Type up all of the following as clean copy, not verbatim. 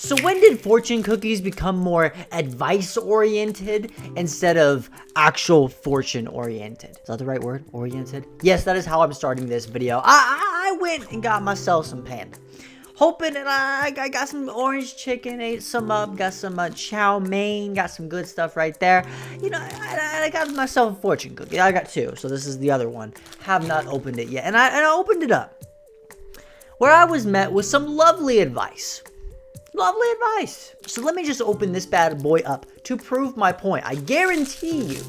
So when did fortune cookies become more advice-oriented instead of actual fortune-oriented? Is that the right word? Oriented? Yes, that is how I'm starting this video. I went and got myself some Panda. Hoping that I got some orange chicken, ate some got some chow mein, got some good stuff right there. You know, I got myself a fortune cookie. I got two, so this is the other one. Have not opened it yet, and I opened it up, where I was met with some lovely advice. Lovely advice. So let me just open this bad boy up to prove my point. I guarantee you,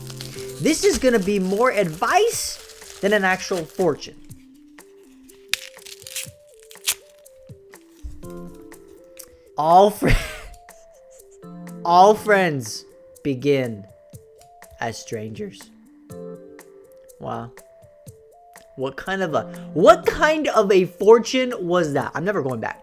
this is gonna be more advice than an actual fortune. All friends begin as strangers. Wow. What kind of a fortune was that? I'm never going back.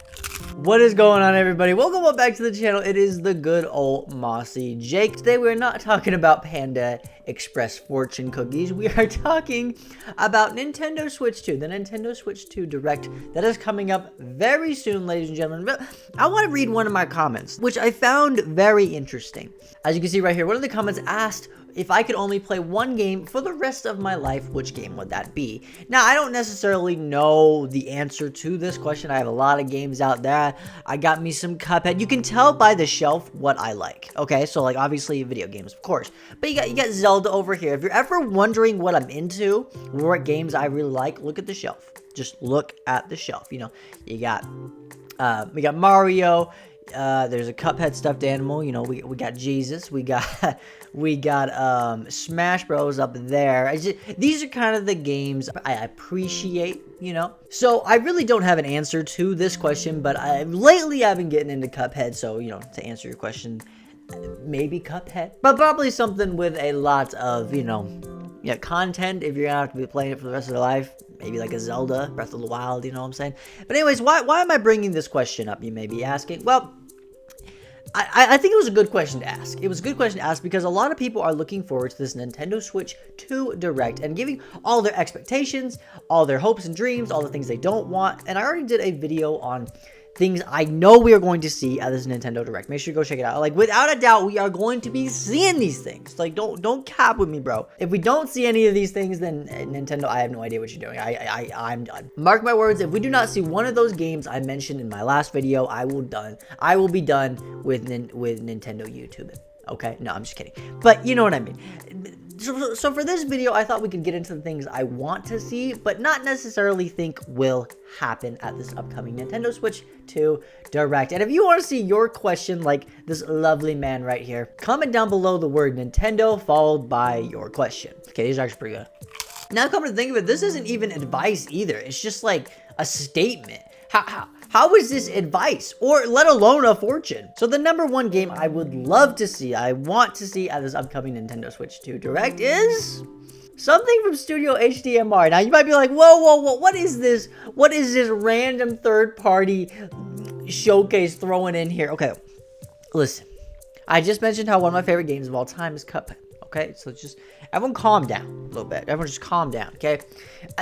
What is going on, everybody? Welcome back to the channel. It is the good old Mossy Jake. Today we're not talking about Panda Express fortune cookies. We are talking about Nintendo Switch 2, the Nintendo Switch 2 Direct that is coming up very soon, ladies and gentlemen. But I want to read one of my comments, which I found very interesting. As you can see right here, one of the comments asked, if I could only play one game for the rest of my life, which game would that be? Now, I don't necessarily know the answer to this question. I have a lot of games out there. I got me some Cuphead. You can tell by the shelf what I like. Okay, so like obviously video games, of course. But you got Zelda over here. If you're ever wondering what I'm into, what games I really like, look at the shelf. Just look at the shelf. You know, we got Mario. There's a Cuphead stuffed animal. You know, we got Jesus. We got Smash Bros up there. These are kind of the games I appreciate, you know. So I really don't have an answer to this question, but lately I've been getting into Cuphead. So, you know, to answer your question, maybe Cuphead, but probably something with a lot of, you know, content. If you're gonna have to be playing it for the rest of your life, maybe like a Zelda, Breath of the Wild, you know what I'm saying? But anyways, why am I bringing this question up, you may be asking? Well, I think it was a good question to ask. It was a good question to ask because a lot of people are looking forward to this Nintendo Switch 2 Direct and giving all their expectations, all their hopes and dreams, all the things they don't want. And I already did a video on things I know we are going to see at this Nintendo Direct. Make sure you go check it out. Like, without a doubt, we are going to be seeing these things. Like, don't cap with me, bro. If we don't see any of these things, then Nintendo, I have no idea what you're doing. I'm done. Mark my words, if we do not see one of those games I mentioned in my last video, I will be done with Nintendo YouTube. Okay? No, I'm just kidding. But you know what I mean. So for this video, I thought we could get into the things I want to see, but not necessarily think will happen at this upcoming Nintendo Switch 2 Direct. And if you want to see your question like this lovely man right here, comment down below the word Nintendo followed by your question. Okay, these are actually pretty good. Now, come to think of it, this isn't even advice either. It's just like a statement. How is this advice, or let alone a fortune? So the number one game I would love to see, I want to see at this upcoming Nintendo Switch 2 Direct is something from Studio HDMR. Now you might be like, whoa, what is this? What is this random third-party showcase throwing in here? Okay, listen. I just mentioned how one of my favorite games of all time is Cuphead. Okay, so just everyone calm down a little bit. Everyone just calm down, okay?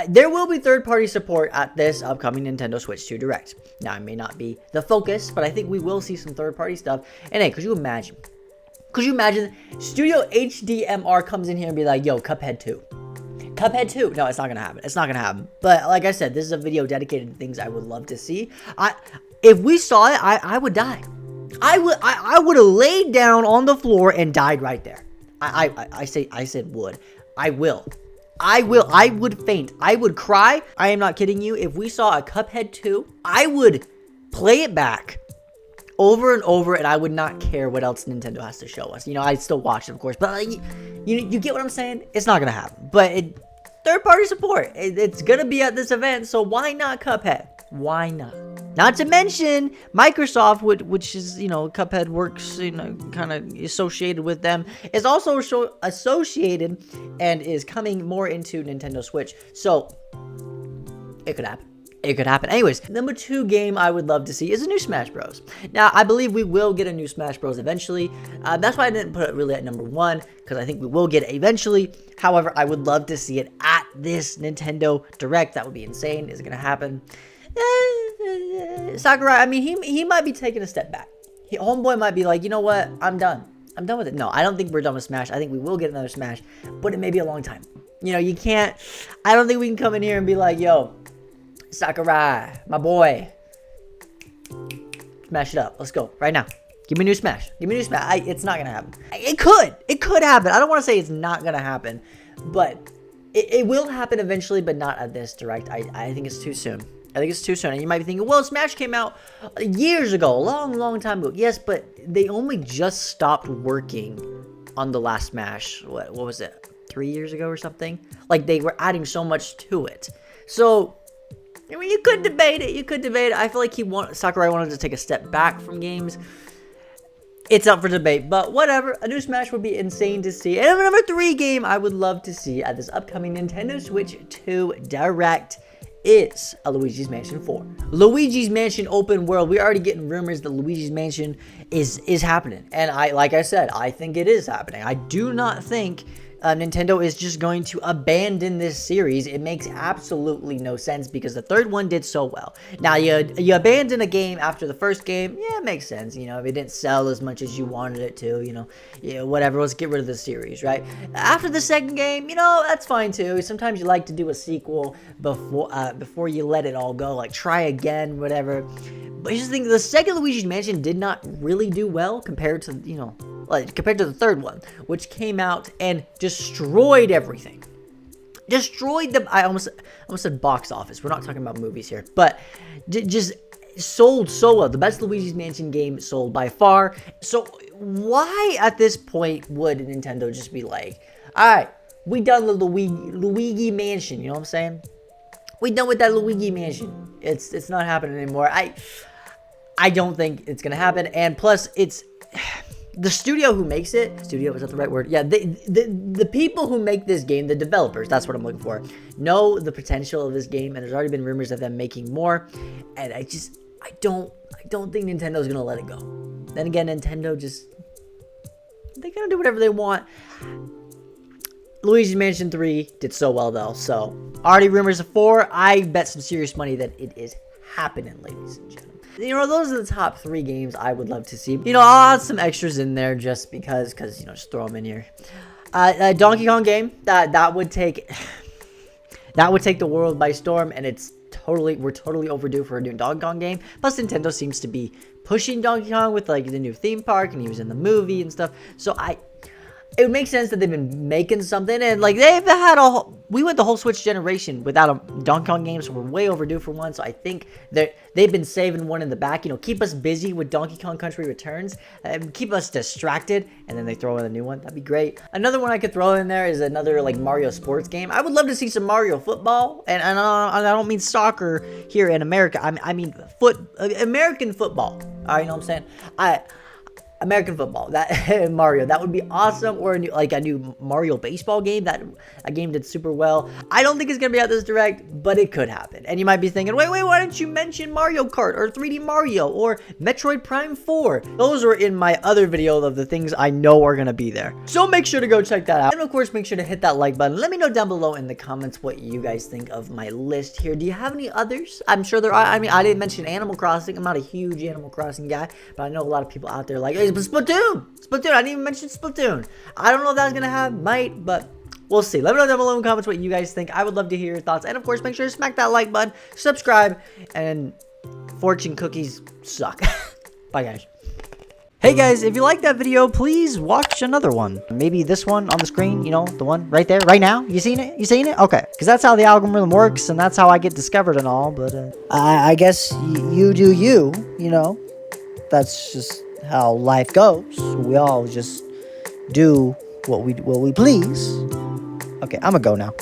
There will be third-party support at this upcoming Nintendo Switch 2 Direct. Now, it may not be the focus, but I think we will see some third-party stuff. And hey, could you imagine Studio HDMR comes in here and be like, yo, Cuphead 2. Cuphead 2. No, it's not gonna happen. It's not gonna happen. But like I said, this is a video dedicated to things I would love to see. If we saw it, I would die. I would have laid down on the floor and died right there. I said would. I would faint. I would cry. I am not kidding you. If we saw a Cuphead 2, I would play it back over and over, and I would not care what else Nintendo has to show us. You know, I'd still watch it, of course, but like, you get what I'm saying? It's not gonna happen. But third-party support. It's gonna be at this event, so why not Cuphead? Why not? Not to mention Microsoft, which is, you know, Cuphead works, you know, kind of associated with them, is also associated and is coming more into Nintendo Switch. So it could happen. It could happen. Anyways, number 2 game I would love to see is a new Smash Bros. Now, I believe we will get a new Smash Bros. Eventually. That's why I didn't put it really at number 1, because I think we will get it eventually. However, I would love to see it at this Nintendo Direct. That would be insane. Is it going to happen? Sakurai, I mean, he might be taking a step back. Homeboy might be like, you know what? I'm done. I'm done with it. No, I don't think we're done with Smash. I think we will get another Smash, but it may be a long time. You know, you can't. I don't think we can come in here and be like, yo, Sakurai, my boy, smash it up. Let's go right now. Give me a new Smash. Give me a new Smash. It's not gonna happen. It could happen. I don't want to say it's not gonna happen, but it will happen eventually, but not at this direct. I think it's too soon. I think it's too soon. And you might be thinking, well, Smash came out years ago, a long time ago. Yes, but they only just stopped working on the last Smash. What was it? 3 years ago or something? Like, they were adding so much to it. So, I mean, you could debate it. I feel like Sakurai wanted to take a step back from games. It's up for debate, but whatever. A new Smash would be insane to see. And number 3 game I would love to see at this upcoming Nintendo Switch 2 Direct is a Luigi's Mansion 4. Luigi's Mansion open world. We're already getting rumors that Luigi's Mansion is happening. And like I said, I think it is happening. I do not think Nintendo is just going to abandon this series. It makes absolutely no sense because the third one did so well. Now, you abandon a game after the first game, yeah, it makes sense. You know, if it didn't sell as much as you wanted it to, you know, whatever, let's get rid of the series, right? After the second game, you know, that's fine too. Sometimes you like to do a sequel before you let it all go, like try again, whatever. But here's the thing, the second Luigi's Mansion did not really do well compared to, you know, compared to the third one, which came out and destroyed everything. Destroyed the, I almost said box office. We're not talking about movies here, but just sold so well. The best Luigi's Mansion game sold by far. So why at this point would Nintendo just be like, all right, we done the Luigi Mansion, you know what I'm saying? We done with that Luigi Mansion. It's not happening anymore. I don't think it's gonna happen, and plus it's the studio who makes it. Studio, is that the right word? Yeah, the people who make this game, the developers, that's what I'm looking for, know the potential of this game, and there's already been rumors of them making more, and I don't think Nintendo's gonna let it go. Then again, Nintendo they're gonna do whatever they want. Luigi's Mansion 3 did so well though, so already rumors of 4. I bet some serious money that it is happening, ladies and gentlemen. You know, those are the top 3 games I would love to see. You know, I'll add some extras in there just because, you know, just throw them in here. A Donkey Kong game that would take the world by storm, and we're totally overdue for a new Donkey Kong game. Plus, Nintendo seems to be pushing Donkey Kong with like the new theme park, and he was in the movie and stuff. So it would make sense that they've been making something, and like we went the whole Switch generation without a Donkey Kong game, so we're way overdue for one. So I think that they've been saving one in the back, you know, keep us busy with Donkey Kong Country Returns, and keep us distracted, and then they throw in a new one. That'd be great. Another one I could throw in there is another like Mario sports game. I would love to see some Mario football, and I don't mean soccer here in America. I mean American football. All right, you know what I'm saying? American football, that Mario, that would be awesome. Or a new Mario baseball game. A game did super well. I don't think it's gonna be out this direct, but it could happen. And you might be thinking, wait, why didn't you mention Mario Kart or 3D Mario or Metroid Prime 4? Those were in my other video of the things I know are gonna be there. So make sure to go check that out. And of course, make sure to hit that like button. Let me know down below in the comments what you guys think of my list here. Do you have any others? I'm sure there are. I mean, I didn't mention Animal Crossing. I'm not a huge Animal Crossing guy, but I know a lot of people out there like, hey, but Splatoon, I didn't even mention Splatoon. I don't know if that's gonna have, but we'll see. Let me know down below in the comments what you guys think. I would love to hear your thoughts, and of course, make sure to smack that like button, subscribe, and fortune cookies suck. Bye, guys. Hey guys, if you like that video, please watch another one. Maybe this one on the screen, you know, the one right there, right now. You seen it? You seen it? Okay. Because that's how the algorithm works, and that's how I get discovered and all, but I guess you do you know. That's just how life goes. We all just do what we please. Okay, I'm gonna go now.